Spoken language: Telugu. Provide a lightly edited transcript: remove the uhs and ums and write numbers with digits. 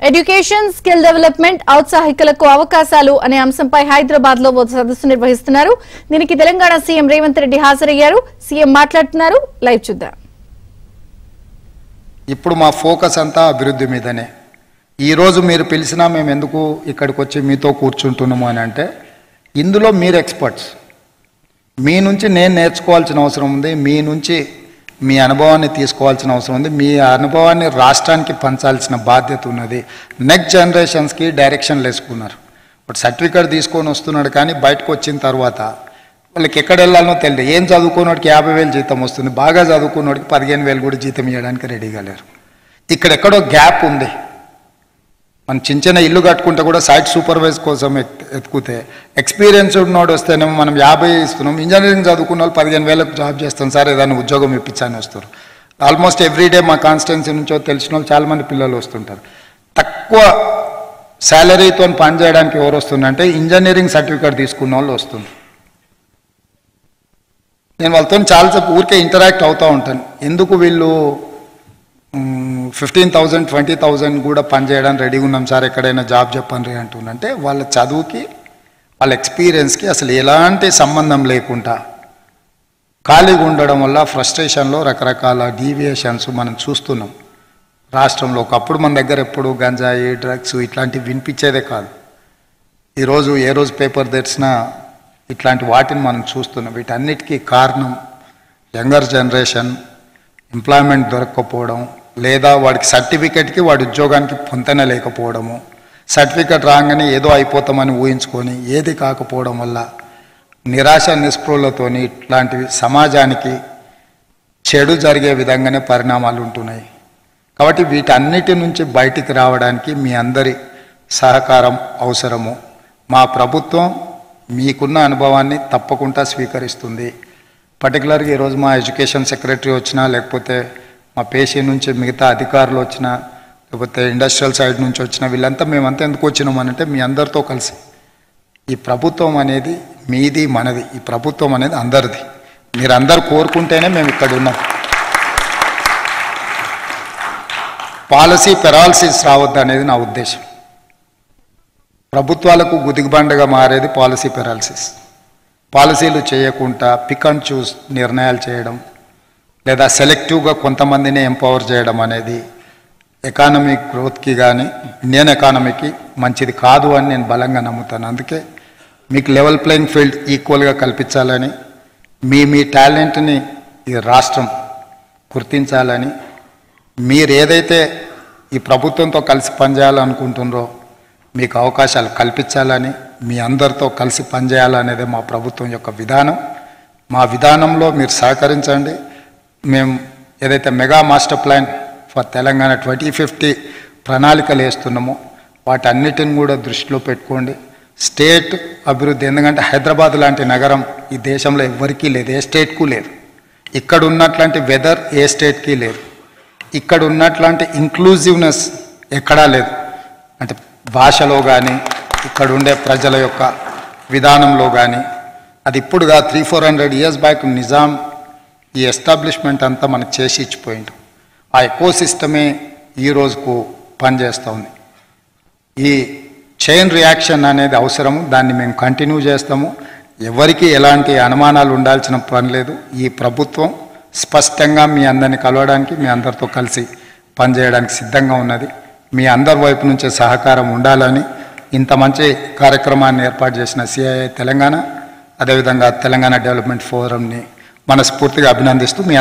ఎడ్యుకేషన్ స్కిల్ డెవలప్మెంట్ ఔత్సాహికులకు అవకాశాలు అనే అంశంపై హైదరాబాద్ లో ఓ సదస్సు నిర్వహిస్తున్నారు. దీనికి తెలంగాణ సీఎం రేవంత్ రెడ్డి హాజరయ్యారు. సీఎం మాట్లాడుతున్నారు. లైవ్ చూద్దాం. ఇప్పుడు మా ఫోకస్ అంతా అభివృద్ధి మీదనే. ఈ రోజు మీరు పిలిచినా మేము ఎందుకు ఇక్కడికి వచ్చి మీతో కూర్చుంటున్నాము అని అంటే, ఇందులో మీరు ఎక్స్పర్ట్స్. మీ నుంచి నేను నేర్చుకోవాల్సిన అవసరం ఉంది, మీ నుంచి మీ అనుభవాన్ని తీసుకోవాల్సిన అవసరం ఉంది, మీ అనుభవాన్ని రాష్ట్రానికి పంచాల్సిన బాధ్యత ఉన్నది. నెక్స్ట్ జనరేషన్స్కి డైరెక్షన్ వేసుకున్నారు. బట్ సర్టిఫికేట్ తీసుకొని వస్తున్నాడు, కానీ బయటకు వచ్చిన తర్వాత వాళ్ళకి ఎక్కడ వెళ్ళాలనో తెలియదు. ఏం చదువుకున్నోడికి 50,000 జీతం వస్తుంది, బాగా చదువుకున్నోడికి 15,000 కూడా జీతం ఇవ్వడానికి రెడీగా లేరు. ఇక్కడెక్కడో గ్యాప్ ఉంది. మనం చిన్న ఇల్లు కట్టుకుంటే కూడా సైట్ సూపర్వైజ్ కోసం ఎత్తుకుతే ఎక్స్పీరియన్స్ ఉన్నోడు వస్తేనేమో మనం 50 ఇస్తున్నాం. ఇంజనీరింగ్ చదువుకున్న వాళ్ళు 15,000 జాబ్ చేస్తాం సార్, ఏదైనా ఉద్యోగం ఇప్పించాలని వస్తారు. ఆల్మోస్ట్ ఎవ్రీడే మా కాన్స్టిట్యున్సీ నుంచో తెలిసిన వాళ్ళు చాలామంది పిల్లలు వస్తుంటారు. తక్కువ శాలరీతో పని చేయడానికి ఎవరు వస్తుందంటే ఇంజనీరింగ్ సర్టిఫికేట్ తీసుకున్న వాళ్ళు వస్తుంది. నేను వాళ్ళతో చాలాసేపు ఊరికే ఇంటరాక్ట్ అవుతూ ఉంటాను. ఎందుకు వీళ్ళు 15,000 20,000 కూడా పనిచేయడానికి రెడీగా ఉన్నాం సార్, ఎక్కడైనా జాబ్ చెప్పండి అంటుందంటే, వాళ్ళ చదువుకి వాళ్ళ ఎక్స్పీరియన్స్కి అసలు ఎలాంటి సంబంధం లేకుండా ఖాళీగా ఉండడం వల్ల ఫ్రస్ట్రేషన్లో రకరకాల డీవియేషన్స్ మనం చూస్తున్నాం రాష్ట్రంలో. ఒకప్పుడు మన దగ్గర ఎప్పుడు గంజాయి, డ్రగ్స్ ఇట్లాంటివి వినిపించేదే కాదు. ఈరోజు ఏ రోజు పేపర్ తెరిచినా ఇట్లాంటి వాటిని మనం చూస్తున్నాం. వీటన్నిటికీ కారణం యంగర్ జనరేషన్ ఎంప్లాయ్మెంట్ దొరకకపోవడం, లేదా వాడికి సర్టిఫికేట్కి వాడి ఉద్యోగానికి పొంతన లేకపోవడము, సర్టిఫికేట్ రాగానే ఏదో అయిపోతామని ఊహించుకొని ఏది కాకపోవడం వల్ల నిరాశ నిస్పృహలతోని ఇట్లాంటివి సమాజానికి చెడు జరిగే విధంగానే పరిణామాలు ఉంటున్నాయి. కాబట్టి వీటన్నిటి నుంచి బయటికి రావడానికి మీ అందరి సహకారం అవసరము. మా ప్రభుత్వం మీకున్న అనుభవాన్ని తప్పకుండా స్వీకరిస్తుంది. పర్టికులర్గా ఈరోజు మా ఎడ్యుకేషన్ సెక్రటరీ వచ్చినా, లేకపోతే మా పేషీ నుంచి మిగతా అధికారులు వచ్చినా, లేకపోతే ఇండస్ట్రియల్ సైడ్ నుంచి వచ్చినా, వీళ్ళంతా మేమంతా ఎందుకు వచ్చినామనంటే మీ అందరితో కలిసి ఈ ప్రభుత్వం అనేది మీది మనది, ఈ ప్రభుత్వం అనేది అందరిది. మీరందరూ కోరుకుంటేనే మేము ఇక్కడ ఉన్నాం. పాలసీ పెరాలసిస్ రావద్దు అనేది నా ఉద్దేశం. ప్రభుత్వాలకు గుదిబండగా మారేది పాలసీ పెరాలసిస్. పాలసీలు చేయకుండా పిక్ అండ్ చూస్ నిర్ణయాలు చేయడం, లేదా సెలెక్టివ్గా కొంతమందిని ఎంపవర్ చేయడం అనేది ఎకానమిక్ గ్రోత్కి కానీ ఇండియన్ ఎకానమీకి మంచిది కాదు అని నేను బలంగా నమ్ముతాను. అందుకే మీకు లెవెల్ ప్లేయింగ్ ఫీల్డ్ ఈక్వల్గా కల్పించాలని, మీ టాలెంట్ని ఈ రాష్ట్రం గుర్తించాలని, మీరు ఏదైతే ఈ ప్రభుత్వంతో కలిసి పనిచేయాలనుకుంటున్నారో మీకు అవకాశాలు కల్పించాలని, మీ అందరితో కలిసి పనిచేయాలనేదే మా ప్రభుత్వం యొక్క విధానం. మా విధానంలో మీరు సహకరించండి. మేము ఏదైతే mega master plan for Telangana 2050 ప్రణాళికలు వేస్తున్నామో వాటన్నిటిని కూడా దృష్టిలో పెట్టుకోండి. స్టేట్ అభివృద్ధి, ఎందుకంటే హైదరాబాద్ లాంటి నగరం ఈ దేశంలో ఎవరికీ లేదు, ఏ స్టేట్కు లేదు. ఇక్కడ ఉన్నట్లాంటి వెదర్ ఏ స్టేట్కి లేదు. ఇక్కడ ఉన్నట్లాంటి ఇంక్లూజివ్నెస్ ఎక్కడా లేదు. అంటే భాషలో కానీ ఇక్కడ ఉండే ప్రజల యొక్క విధానంలో కానీ, అది ఇప్పుడుగా 300-400 years బ్యాక్ నిజాం ఈ ఎస్టాబ్లిష్మెంట్ అంతా మనకు చేసి ఇచ్చిపోయింది. ఆ ఎకో సిస్టమే ఈ రోజుకు పనిచేస్తూ ఉంది. ఈ చైన్ రియాక్షన్ అనేది అవసరము, దాన్ని మేము కంటిన్యూ చేస్తాము. ఎవరికి ఎలాంటి అనుమానాలు ఉండాల్సిన పని లేదు. ఈ ప్రభుత్వం స్పష్టంగా మీ అందరిని కలవడానికి, మీ అందరితో కలిసి పనిచేయడానికి సిద్ధంగా ఉన్నది. మీ అందరి వైపు నుంచే సహకారం ఉండాలని ఇంత మంచి కార్యక్రమాన్ని ఏర్పాటు చేసిన సిఐఐ తెలంగాణ, అదేవిధంగా తెలంగాణ డెవలప్మెంట్ ఫోరంని మనస్ఫూర్తిగా అభినందిస్తూ మీ